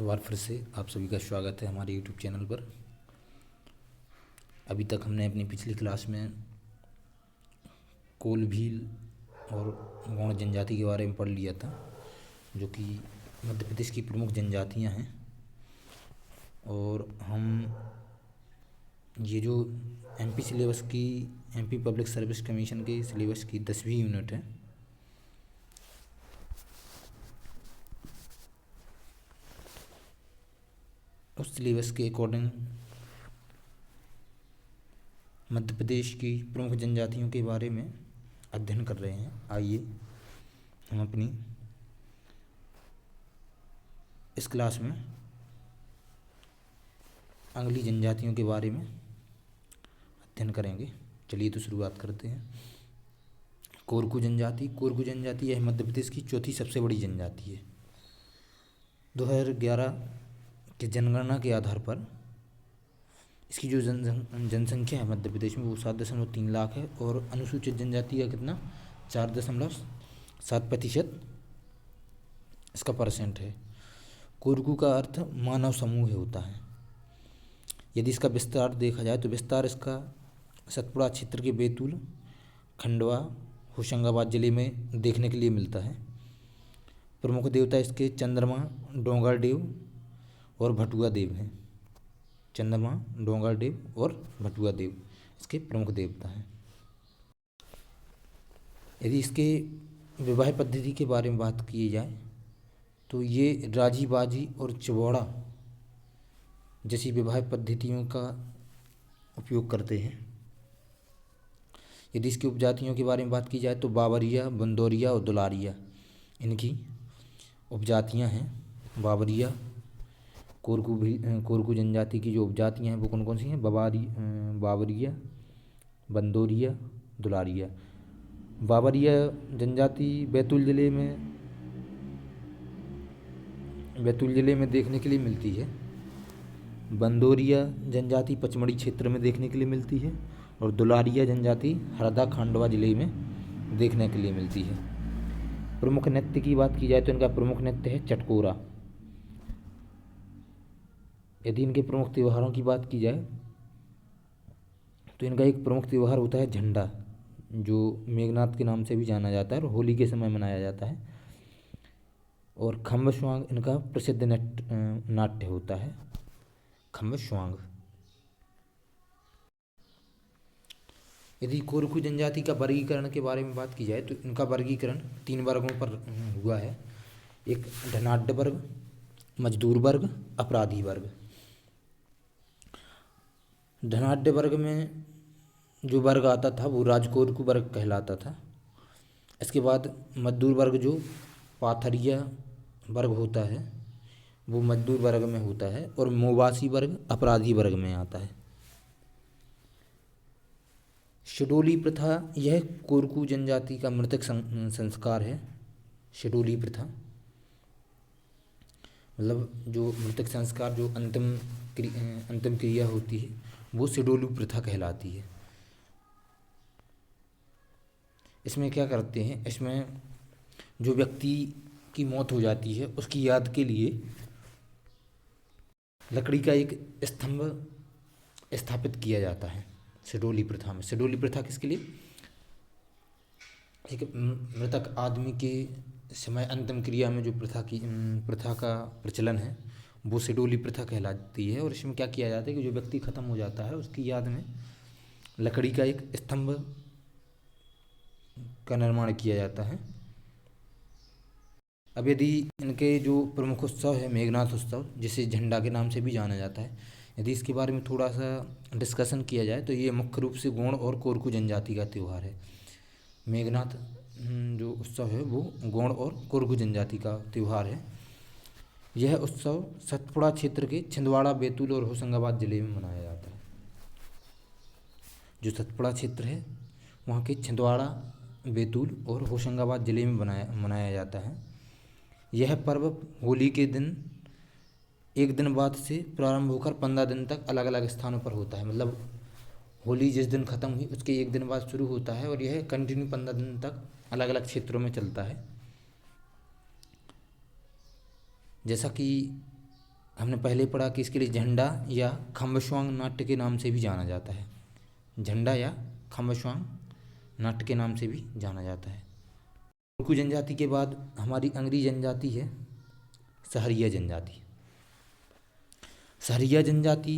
एक बार फिर से आप सभी का स्वागत है हमारे यूट्यूब चैनल पर। अभी तक हमने अपनी पिछली क्लास में कोल भील और गौड़ जनजाति के बारे में पढ़ लिया था, जो कि मध्य प्रदेश की प्रमुख जनजातियां हैं। और हम ये जो एमपी पब्लिक सर्विस कमीशन के सिलेबस की 10वीं यूनिट है, उस सिलेबस के अकॉर्डिंग मध्य प्रदेश की प्रमुख जनजातियों के बारे में अध्ययन कर रहे हैं। आइए हम अपनी इस क्लास में अगली जनजातियों के बारे में अध्ययन करेंगे। चलिए तो शुरुआत करते हैं। कोरकू जनजाति यह मध्य प्रदेश की चौथी सबसे बड़ी जनजाति है। 2011 के जनगणना के आधार पर इसकी जो जनसंख्या है मध्य प्रदेश में वो 7.3 लाख है, और अनुसूचित जनजाति का कितना 4.7% इसका परसेंट है। कोरकू का अर्थ मानव समूह होता है। यदि इसका विस्तार देखा जाए तो विस्तार इसका सतपुड़ा क्षेत्र के बैतूल, खंडवा, होशंगाबाद जिले में देखने के लिए मिलता है। प्रमुख देवता इसके चंद्रमा, डोंगर देव और भटुआ देव हैं। चंद्रमा, डोंगर देव और भटुआ देव इसके प्रमुख देवता हैं। यदि इसके विवाह पद्धति के बारे में बात की जाए तो ये राजी बाजी और चबौड़ा जैसी विवाह पद्धतियों का उपयोग करते हैं। यदि इसकी उपजातियों के बारे में बात की जाए तो बाबरिया, बंदौरिया और दुलारिया इनकी उपजातियां हैं। बाबरिया कोरकू जनजाति की जो उपजातियां हैं वो कौन कौन सी हैं? बाबरिया, बंदौरिया, दुलारिया। बाबरिया जनजाति बैतूल जिले में देखने के लिए मिलती है। बंदौरिया जनजाति पचमढ़ी क्षेत्र में देखने के लिए मिलती है, और दुलारिया जनजाति हरदा, खांडवा जिले में देखने के लिए मिलती है। प्रमुख नृत्य की बात की जाए तो इनका प्रमुख नृत्य है चटकोरा। यदि इनके प्रमुख त्योहारों की बात की जाए तो इनका एक प्रमुख त्यौहार होता है झंडा, जो मेघनाथ के नाम से भी जाना जाता है और होली के समय मनाया जाता है। और खम्बश्वांग इनका प्रसिद्ध नाट्य होता है, खम्बश्वांग। यदि कोरकू जनजाति का वर्गीकरण के बारे में बात की जाए तो इनका वर्गीकरण 3 वर्गों पर हुआ है। एक धनाढ्य वर्ग, मजदूर वर्ग, अपराधी वर्ग। धनाढ्य वर्ग में जो वर्ग आता था वो राजकोरकू वर्ग कहलाता था। इसके बाद मजदूर वर्ग जो पाथरिया वर्ग होता है वो मजदूर वर्ग में होता है, और मोवासी वर्ग अपराधी वर्ग में आता है। शडोली प्रथा यह कोरकू जनजाति का मृतक संस्कार है। शडोली प्रथा मतलब जो मृतक संस्कार, जो अंतिम क्रिया होती है वो शडोली प्रथा कहलाती है। इसमें क्या करते हैं, इसमें जो व्यक्ति की मौत हो जाती है उसकी याद के लिए लकड़ी का एक स्तंभ स्थापित किया जाता है शडोली प्रथा में। शडोली प्रथा किसके लिए? एक मृतक आदमी के समय अंतिम क्रिया में जो प्रथा का प्रचलन है वो शडोली प्रथा कहलाती है। और इसमें क्या किया जाता है कि जो व्यक्ति खत्म हो जाता है उसकी याद में लकड़ी का एक स्तंभ का निर्माण किया जाता है। अब यदि इनके जो प्रमुख उत्सव है मेघनाथ उत्सव, जिसे झंडा के नाम से भी जाना जाता है, यदि इसके बारे में थोड़ा सा डिस्कशन किया जाए तो ये मुख्य रूप से गौड़ और कोरकू जनजाति का त्यौहार है। मेघनाथ जो उत्सव है वो गौड़ और कोरकू जनजाति का त्यौहार है। यह उत्सव सतपुड़ा क्षेत्र के छिंदवाड़ा, बैतूल और होशंगाबाद जिले में मनाया जाता है। जो सतपुड़ा क्षेत्र है वहाँ के छिंदवाड़ा, बैतूल और होशंगाबाद जिले में मनाया जाता है। यह पर्व होली के दिन एक दिन बाद से प्रारंभ होकर 15 दिन तक अलग अलग स्थानों पर होता है। मतलब होली जिस दिन ख़त्म हुई उसके एक दिन बाद शुरू होता है, और यह कंटिन्यू 15 दिन तक अलग अलग क्षेत्रों में चलता है। जैसा कि हमने पहले पढ़ा कि इसके लिए झंडा या खम्बश्वांग नाट्य के नाम से भी जाना जाता है। झंडा या खम्बश्वांग नाट्य के नाम से भी जाना जाता है। कोरकू जनजाति के बाद हमारी अगली जनजाति है सहरिया जनजाति। सहरिया जनजाति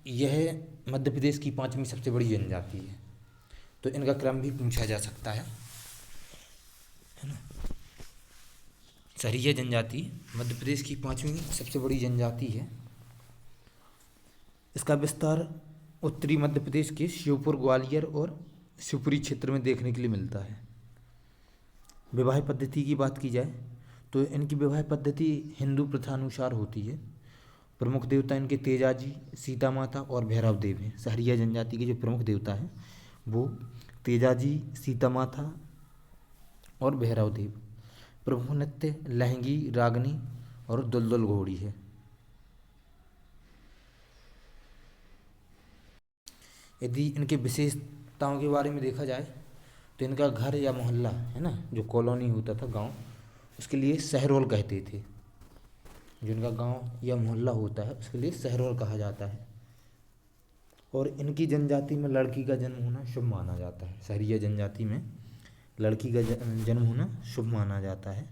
यह मध्य प्रदेश की 5वीं सबसे बड़ी जनजाति है, तो इनका क्रम भी पूछा जा सकता है ना। सहरिया जनजाति मध्य प्रदेश की 5वीं सबसे बड़ी जनजाति है। इसका विस्तार उत्तरी मध्य प्रदेश के श्योपुर, ग्वालियर और शिवपुरी क्षेत्र में देखने के लिए मिलता है। विवाह पद्धति की बात की जाए तो इनकी विवाह पद्धति हिंदू प्रथानुसार होती है। प्रमुख देवता इनके तेजाजी, सीता माता और भैरव देव हैं। सहरिया जनजाति के जो प्रमुख देवता हैं वो तेजाजी, सीता माता और भैरव देव। प्रमुख नृत्य लहंगी, रागनी और दुलदुल घोड़ी है। यदि इनके विशेषताओं के बारे में देखा जाए तो इनका घर या मोहल्ला है ना, जो कॉलोनी होता था गांव, उसके लिए सहरोल कहते थे। जो इनका गांव या मोहल्ला होता है उसके लिए सहरोल कहा जाता है। और इनकी जनजाति में लड़की का जन्म होना शुभ माना जाता है। सहरिया जनजाति में लड़की का जन्म होना शुभ माना जाता है।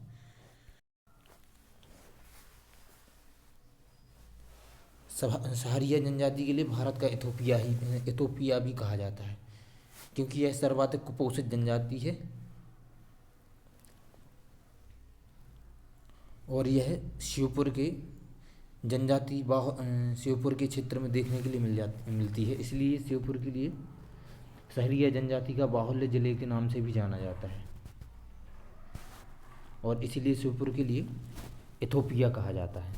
सहरिया जनजाति के लिए भारत का इथोपिया भी कहा जाता है, क्योंकि यह सर्वाधिक कुपोषित जनजाति है और यह शिवपुर के शिवपुर के क्षेत्र में देखने के लिए मिलती है। इसलिए शिवपुर के लिए सहरिया जनजाति का बाहुल्य जिले के नाम से भी जाना जाता है और इसीलिए शिवपुर के लिए इथोपिया कहा जाता है।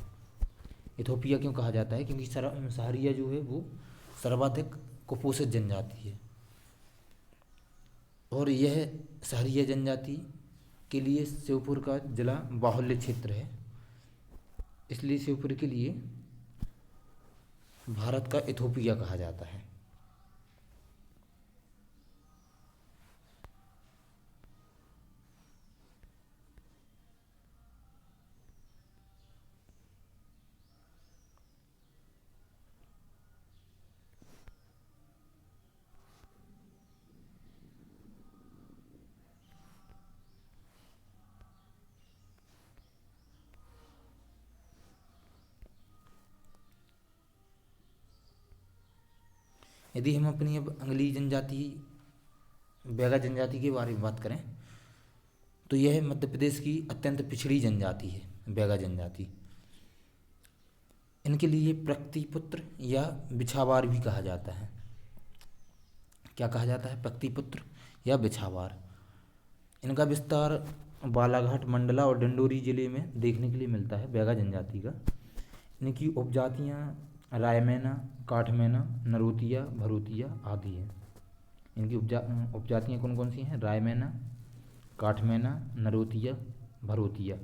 इथोपिया क्यों कहा जाता है? क्योंकि सहरिया जो है वो सर्वाधिक कुपोषित जनजाति है और यह सहरिया जनजाति के लिए शिवपुर का जिला बाहुल्य क्षेत्र है। इसलिए शिवपुर के लिए भारत का इथोपिया कहा जाता है। यदि हम अपनी अब अगली जनजाति बैगा जनजाति के बारे में बात करें तो यह मध्य प्रदेश की अत्यंत पिछड़ी जनजाति है बैगा जनजाति। इनके लिए प्रकृतिपुत्र या बिछावार भी कहा जाता है। क्या कहा जाता है? प्रकृतिपुत्र या बिछावार। इनका विस्तार बालाघाट, मंडला और डिंडोरी जिले में देखने के लिए मिलता है बैगा जनजाति का। इनकी उपजातियाँ रायमैना, काठमैना, नरोतिया, भरोतिया आदि हैं। इनकी उपजातियाँ कौन कौन सी हैं? रायमैना, काठमैना, नरोतिया, भरोतिया।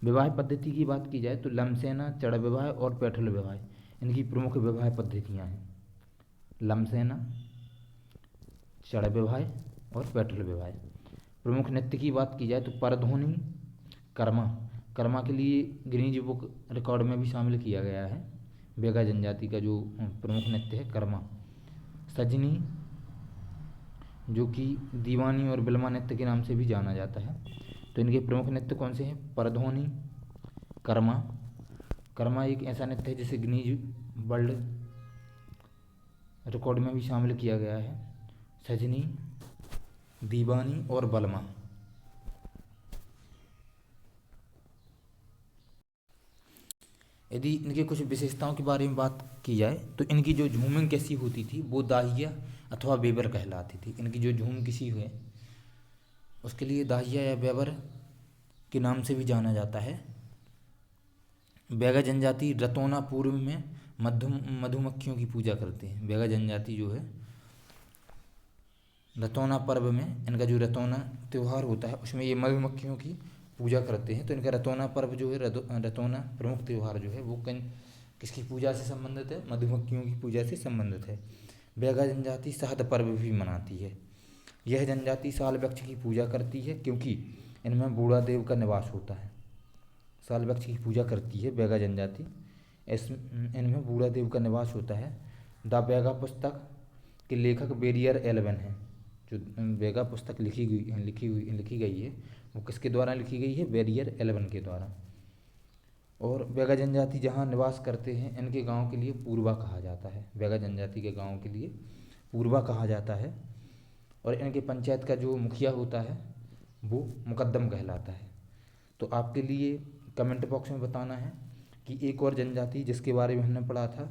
विवाह पद्धति की बात की जाए तो लमसेना, चढ़ विवाह और पैठल विवाह इनकी प्रमुख विवाह पद्धतियाँ हैं। लमसेना, चढ़ विवाह और पैठल विवाह। प्रमुख नृत्य की बात की जाए तो परधोनी, कर्मा के लिए गिनीज बुक रिकॉर्ड में भी शामिल किया गया है। बैगा जनजाति का जो प्रमुख नृत्य है कर्मा। सजनी, जो कि दीवानी और बिलमा नृत्य के नाम से भी जाना जाता है। तो इनके प्रमुख नृत्य कौन से हैं? परधोनी, कर्मा एक ऐसा नृत्य है जिसे गिनीज वर्ल्ड रिकॉर्ड में भी शामिल किया गया है। सजनी, दीवानी और बलमा। यदि इनके कुछ विशेषताओं के बारे में बात की जाए तो इनकी जो झूमिंग कैसी होती थी वो दाहिया अथवा बेबर कहलाती थी। इनकी जो झूम किसी हुए उसके लिए दाहिया या बेबर के नाम से भी जाना जाता है। बैगा जनजाति रतौना पूर्व में मधुमक्खियों की पूजा करते हैं। बैगा जनजाति जो है रतौना पर्व में, इनका जो रतौना त्यौहार होता है उसमें ये मधुमक्खियों की पूजा करते हैं। तो इनका रतौना पर्व जो है, रतौना प्रमुख त्यौहार जो है वो किसकी पूजा से संबंधित है? मधुमक्खियों की पूजा से संबंधित है। बैगा जनजाति शहद पर्व भी मनाती है। यह जनजाति साल वृक्ष की पूजा करती है क्योंकि इनमें बूढ़ा देव का निवास होता है। साल वृक्ष की पूजा करती है बैगा जनजाति। इनमें बूढ़ादेव का निवास होता है। द बेगा पुस्तक के लेखक बेरियर एल्वन है। जो बेगा पुस्तक लिखी गई है वो किसके द्वारा लिखी गई है? बेरियर एल्वन के द्वारा। और बेगा जनजाति जहाँ निवास करते हैं इनके गांव के लिए पूर्वा कहा जाता है। बेगा जनजाति के गांव के लिए पूर्वा कहा जाता है। और इनके पंचायत का जो मुखिया होता है वो मुकद्दम कहलाता है। तो आपके लिए कमेंट बॉक्स में बताना है कि एक और जनजाति जिसके बारे में हमने पढ़ा था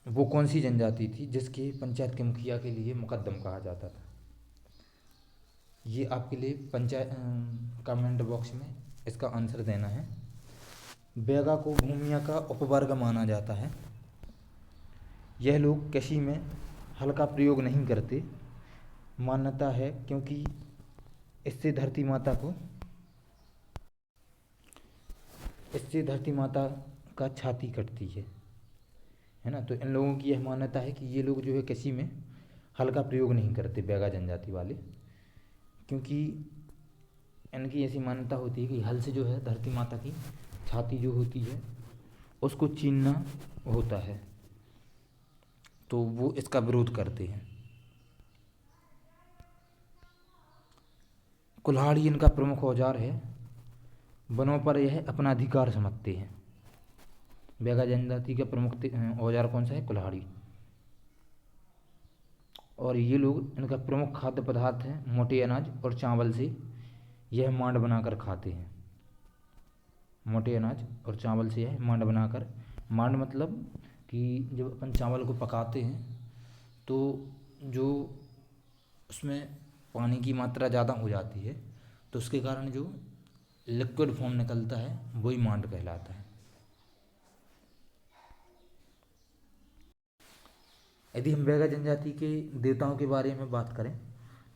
वो कौन सी जनजाति थी जिसके पंचायत के मुखिया के लिए मुकद्दम कहा जाता था। ये आपके लिए कमेंट बॉक्स में इसका आंसर देना है। बेगा को भूमिया का उपवर्ग माना जाता है। यह लोग कृषि में हल का प्रयोग नहीं करते। मान्यता है क्योंकि इससे धरती माता का छाती कटती है ना। तो इन लोगों की यह मान्यता है कि ये लोग जो है कृषि में हल का प्रयोग नहीं करते, बेगा जनजाति वाले, क्योंकि इनकी ऐसी मान्यता होती है कि हल से जो है धरती माता की छाती जो होती है उसको छीनना होता है, तो वो इसका विरोध करते हैं। कुल्हाड़ी इनका प्रमुख औजार है। वनों पर यह अपना अधिकार समझते हैं। बेगा जनजाति का प्रमुख औजार कौन सा है? कुल्हाड़ी। और ये लोग, इनका प्रमुख खाद्य पदार्थ है मोटे अनाज और चावल से यह मांड बनाकर खाते हैं। मोटे अनाज और चावल से यह मांड बनाकर, मांड मतलब कि जब अपन चावल को पकाते हैं तो जो उसमें पानी की मात्रा ज़्यादा हो जाती है तो उसके कारण जो लिक्विड फॉर्म निकलता है वही मांड कहलाता है। यदि हम बेगा जनजाति के देवताओं के बारे में बात करें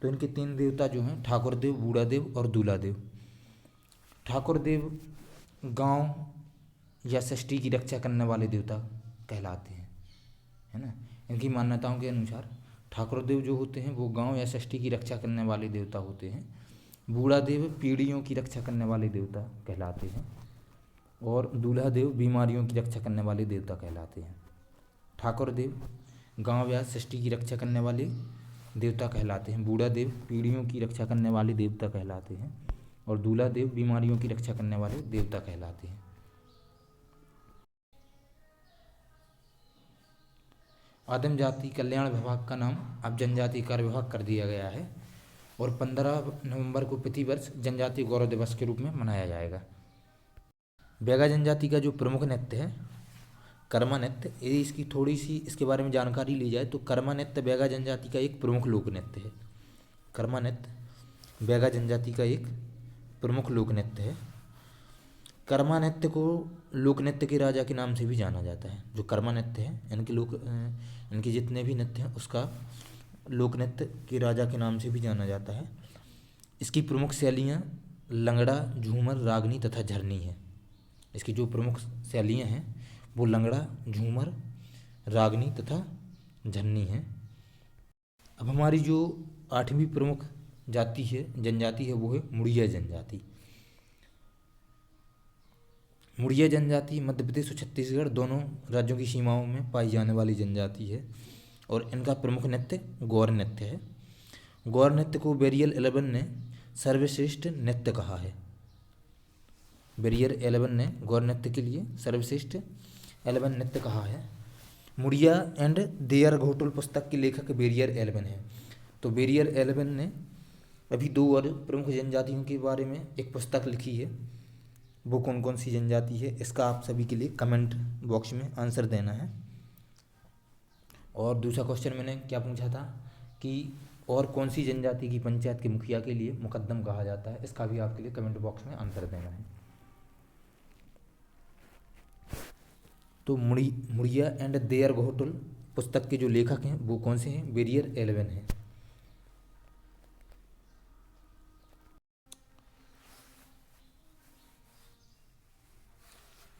तो इनके 3 देवता जो हैं ठाकुर देव, बूढ़ा देव और दूल्हा देव। ठाकुर देव गांव या सृष्टि की रक्षा करने वाले देवता कहलाते हैं, है ना। इनकी मान्यताओं के अनुसार ठाकुर देव जो होते हैं वो गांव या सृष्टि की रक्षा करने वाले देवता होते हैं। बूढ़ा देव पीढ़ियों की रक्षा करने वाले देवता कहलाते हैं। और दूल्हा देव बीमारियों की रक्षा करने वाले देवता कहलाते हैं। ठाकुर देव गांव या सृष्टि की रक्षा करने वाले देवता कहलाते हैं। बूढ़ा देव पीढ़ियों की रक्षा करने वाले देवता कहलाते हैं। और दूल्हा देव बीमारियों की रक्षा करने वाले देवता कहलाते हैं। आदिम जाति कल्याण विभाग का नाम अब जनजाति कार्य विभाग कर दिया गया है और 15 नवंबर को प्रतिवर्ष जनजाति गौरव दिवस के रूप में मनाया जाएगा। बेगा जनजाति का जो प्रमुख नृत्य है कर्मा नृत्य, यदि इसकी थोड़ी सी इसके बारे में जानकारी ली जाए तो कर्मा नृत्य बेगा जनजाति का एक प्रमुख लोक नृत्य है। कर्मा नृत्य बेगा जनजाति का एक प्रमुख लोक नृत्य है। कर्मा नृत्य को लोक नृत्य के राजा के नाम से भी जाना जाता है। जो कर्मा नृत्य है इनके जितने भी नृत्य हैं उसका लोक नृत्य के राजा के नाम से भी जाना जाता है। इसकी प्रमुख शैलियाँ लंगड़ा, झूमर, रागनी तथा झरनी है। इसकी जो प्रमुख शैलियाँ हैं वो लंगड़ा, झूमर, रागनी तथा झरनी है। अब हमारी जो 8वीं प्रमुख जनजाति है वो है मुड़िया जनजाति। मुड़िया जनजाति मध्य प्रदेश और छत्तीसगढ़ दोनों राज्यों की सीमाओं में पाई जाने वाली जनजाति है और इनका प्रमुख नृत्य गौर नृत्य है। गौर नृत्य को बेरियर एल्वन ने सर्वश्रेष्ठ नृत्य कहा है। बेरियर एल्वन ने गौर नृत्य के लिए सर्वश्रेष्ठ एल्वन नृत्य कहा है। मुड़िया एंड देयर घोटुल पुस्तक के लेखक बेरियर एल्वन है। तो बेरियर एल्वन ने अभी 2 और प्रमुख जनजातियों के बारे में एक पुस्तक लिखी है। वो कौन कौन सी जनजाति है इसका आप सभी के लिए कमेंट बॉक्स में आंसर देना है। और दूसरा क्वेश्चन मैंने क्या पूछा था कि और कौन सी जनजाति की पंचायत के मुखिया के लिए मुकद्दम कहा जाता है, इसका भी आपके लिए कमेंट बॉक्स में आंसर देना है। तो मुड़िया एंड देयर घोटुल पुस्तक के जो लेखक हैं वो कौन से हैं? बेरियर एल्वन हैं।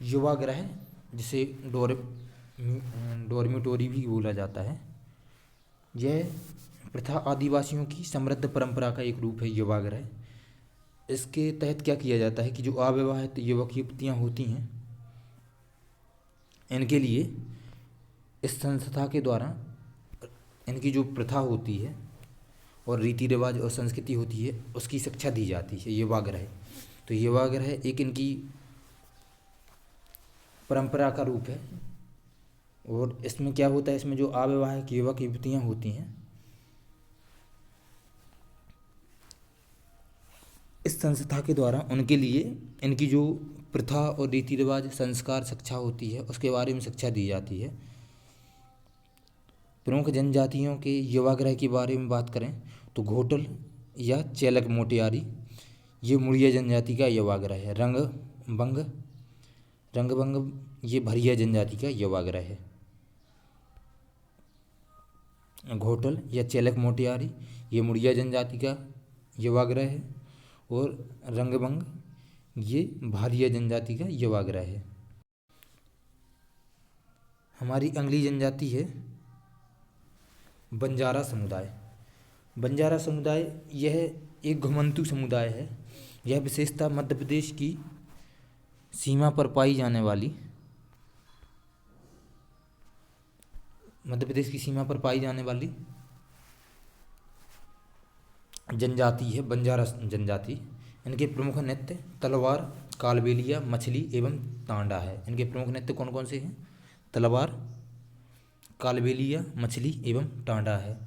युवागृह जिसे डोरमिटोरी भी बोला जाता है, यह प्रथा आदिवासियों की समृद्ध परंपरा का एक रूप है। युवागृह, इसके तहत क्या किया जाता है कि जो अविवाहित युवक युवतियाँ होती हैं इनके लिए इस संस्था के द्वारा इनकी जो प्रथा होती है और रीति रिवाज और संस्कृति होती है उसकी शिक्षा दी जाती है युवागृह। तो युवागृह एक इनकी परंपरा का रूप है। और इसमें क्या होता है, इसमें जो अविवाहित युवक युवतियाँ होती हैं इस संस्था के द्वारा उनके लिए इनकी जो प्रथा और रीति रिवाज संस्कार शिक्षा होती है उसके बारे में शिक्षा दी जाती है। प्रमुख जनजातियों के युवागृह के बारे में बात करें तो घोटल या चेलक मोटियारी ये मुड़िया जनजाति का युवागृह है। रंगबंग ये भरिया जनजाति का युवागृह है। घोटल या चेलक मोटियारी ये मुड़िया जनजाति का युवागृह है और रंगबंग ये भारिया जनजाति का युवागृह है। हमारी अगली जनजाति है बंजारा समुदाय। बंजारा समुदाय यह एक घुमंतू समुदाय है। यह विशेषता मध्य प्रदेश की सीमा पर पाई जाने वाली जनजाति है बंजारा जनजाति। इनके प्रमुख नृत्य तलवार, कालबेलिया, मछली एवं तांडा है। इनके प्रमुख नृत्य कौन कौन से हैं? तलवार, कालबेलिया, मछली एवं टांडा है।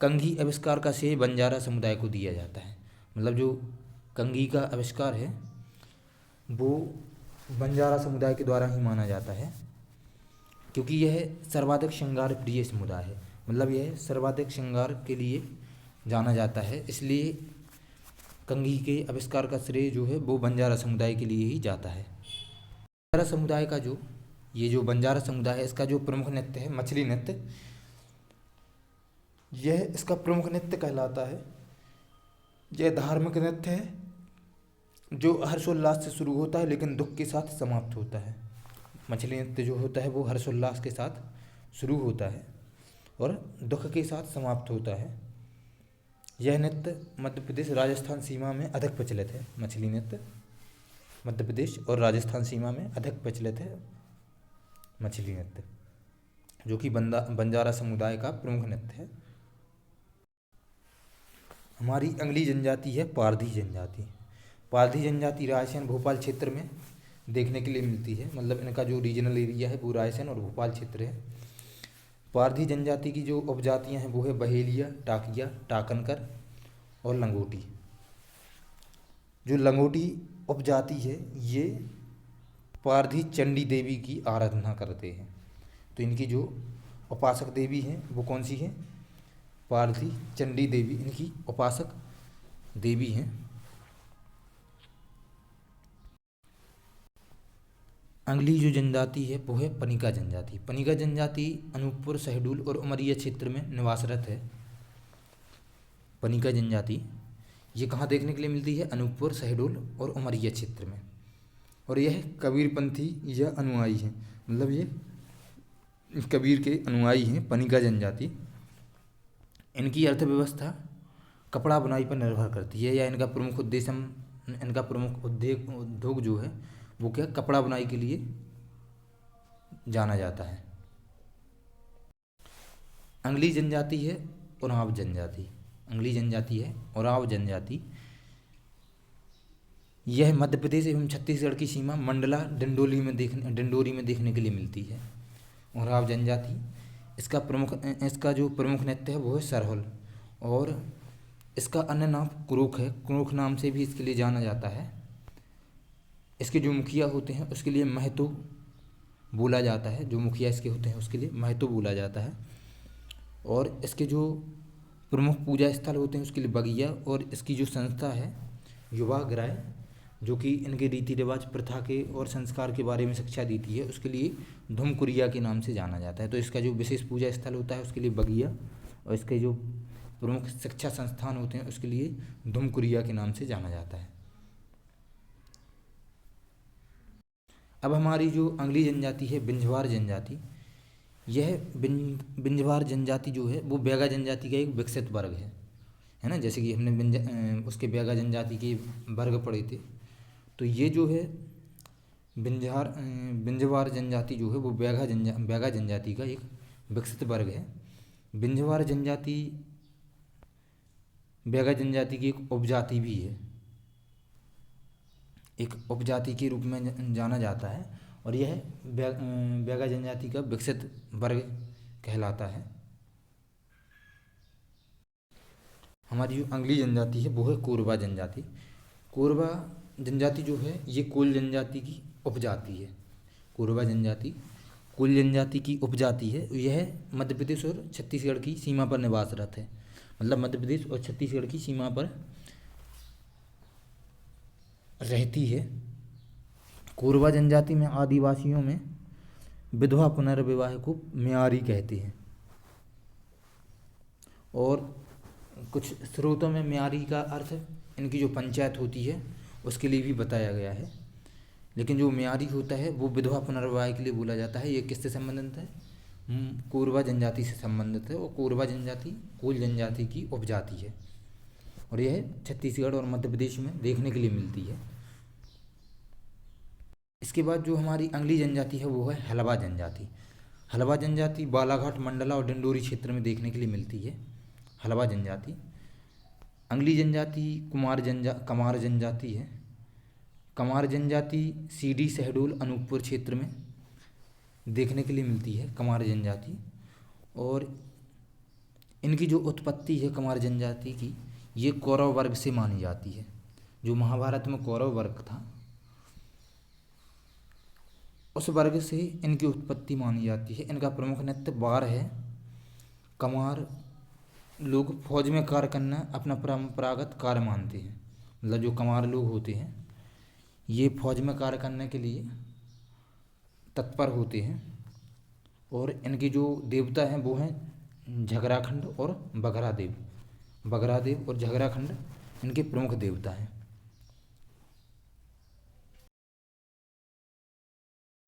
कंघी आविष्कार का श्रेय बंजारा समुदाय को दिया जाता है। मतलब जो कंघी का आविष्कार है वो बंजारा समुदाय के द्वारा ही माना जाता है, क्योंकि यह सर्वाधिक श्रृंगार प्रिय समुदाय है। मतलब यह सर्वाधिक श्रृंगार के लिए जाना जाता है, इसलिए कंघी के आविष्कार का श्रेय जो है वो बंजारा समुदाय के लिए ही जाता है। बंजारा समुदाय का जो बंजारा समुदाय है इसका जो प्रमुख नृत्य है मछली नृत्य, यह इसका प्रमुख नृत्य कहलाता है। यह धार्मिक नृत्य है जो हर्षोल्लास से शुरू होता है लेकिन दुख के साथ समाप्त होता है। मछली नृत्य जो होता है वो हर्षोल्लास के साथ शुरू होता है और दुख के साथ समाप्त होता है। यह नृत्य मध्य प्रदेश राजस्थान सीमा में अधिक प्रचलित है। मछली नृत्य मध्य प्रदेश और राजस्थान सीमा में अधिक प्रचलित है। मछली नृत्य जो कि बंजारा समुदाय का प्रमुख नृत्य है। हमारी अगली जनजाति है पारधी जनजाति। पारधी जनजाति रायसेन भोपाल क्षेत्र में देखने के लिए मिलती है। मतलब इनका जो रीजनल एरिया है वो रायसेन और भोपाल क्षेत्र है। पारधी जनजाति की जो उपजातियां हैं वो है बहेलिया, टाकिया, टाकनकर और लंगोटी। जो लंगोटी उपजाति है ये पारधी चंडी देवी की आराधना करते हैं। तो इनकी जो उपासक देवी हैं वो कौन सी है? पारधी चंडी देवी इनकी उपासक देवी हैं। अगली जो जनजाति है वो है पनिका जनजाति। पनिका जनजाति अनूपपुर, शहडोल और उमरिया क्षेत्र में निवासरत है। पनिका जनजाति ये कहाँ देखने के लिए मिलती है? अनूपपुर, शहडोल और उमरिया क्षेत्र में। और यह कबीरपंथी या अनुयायी हैं। मतलब ये कबीर के अनुयायी हैं पनिका जनजाति। इनकी अर्थव्यवस्था कपड़ा बुनाई पर निर्भर करती है, या इनका प्रमुख उद्योग जो है वो क्या कपड़ा बुनाई के लिए जाना जाता है। अगली जनजाति है उरांव जनजाति। अगली जनजाति है उरांव जनजाति। यह मध्य प्रदेश एवं छत्तीसगढ़ की सीमा मंडला डिंडोरी में देखने के लिए मिलती है। उरांव जनजाति इसका जो प्रमुख नृत्य है वो है सरहुल, और इसका अन्य नाम क्रोक है। क्रोक नाम से भी इसके लिए जाना जाता है। इसके जो मुखिया होते हैं उसके लिए महतो बोला जाता है। जो मुखिया इसके होते हैं उसके लिए महतो बोला जाता है। और इसके जो प्रमुख पूजा स्थल होते हैं उसके लिए बगिया। और इसकी जो संस्था है युवागृह, जो कि इनके रीति रिवाज, प्रथा के और संस्कार के बारे में शिक्षा देती है, उसके लिए धुमकुरिया के नाम से जाना जाता है। तो इसका जो विशेष पूजा स्थल होता है उसके लिए बगिया, और इसके जो प्रमुख शिक्षा संस्थान होते हैं उसके लिए धुमकुरिया के नाम से जाना जाता है। अब हमारी जो अगली जनजाति है बिंझवार जनजाति। यह बिंझवार जनजाति जो है वो बैगा जनजाति का एक विकसित वर्ग है ना। जैसे कि हमने उसके बैगा जनजाति के वर्ग पढ़े थे। तो ये जो है विंध्यवार जनजाति जो है वो बैगा जनजाति का एक विकसित वर्ग है। विंध्यवार जनजाति बैगा जनजाति की एक उपजाति भी है, एक उपजाति के रूप में जाना जाता है, और यह बैगा जनजाति का विकसित वर्ग कहलाता है। हमारी जो अगली जनजाति है वो है कोरवा जनजाति। कोरवा जनजाति जो है ये कोल जनजाति की उपजाति है। कोरवा जनजाति कोल जनजाति की उपजाति है। यह मध्य प्रदेश और छत्तीसगढ़ की सीमा पर निवासरत है, मतलब मध्य प्रदेश और छत्तीसगढ़ की सीमा पर रहती है। कोरवा जनजाति में आदिवासियों में विधवा पुनर्विवाह को म्यारी कहते हैं, और कुछ स्रोतों में म्यारी का अर्थ इनकी जो पंचायत होती है उसके लिए भी बताया गया है, लेकिन जो म्यारी होता है वो विधवा पुनर्विवाह के लिए बोला जाता है। ये किससे संबंधित है? कोरवा जनजाति से संबंधित है, और कोरवा जनजाति कोल जनजाति की उपजाति है, और यह छत्तीसगढ़ और मध्य प्रदेश में देखने के लिए मिलती है। इसके बाद जो हमारी अगली जनजाति है वो है हलवा जनजाति। हलवा जनजाति बालाघाट, मंडला और डिंडोरी क्षेत्र में देखने के लिए मिलती है, हलवा जनजाति। अगली जनजाति कमार जनजाति है। कमार जनजाति सीडी, शहडोल, अनूपपुर क्षेत्र में देखने के लिए मिलती है कमार जनजाति, और इनकी जो उत्पत्ति है कमार जनजाति की, ये कौरव वर्ग से मानी जाती है। जो महाभारत में कौरव वर्ग था उस वर्ग से इनकी उत्पत्ति मानी जाती है। इनका प्रमुख नृत्य बार है। कमार लोग फौज में कार्य करना अपना परंपरागत कार्य मानते हैं, मतलब जो कमार लोग होते हैं ये फौज में कार्य करने के लिए तत्पर होते हैं, और इनके जो देवता हैं वो हैं झगराखंड और बघरादेव। बघरादेव और झगराखंड इनके प्रमुख देवता हैं।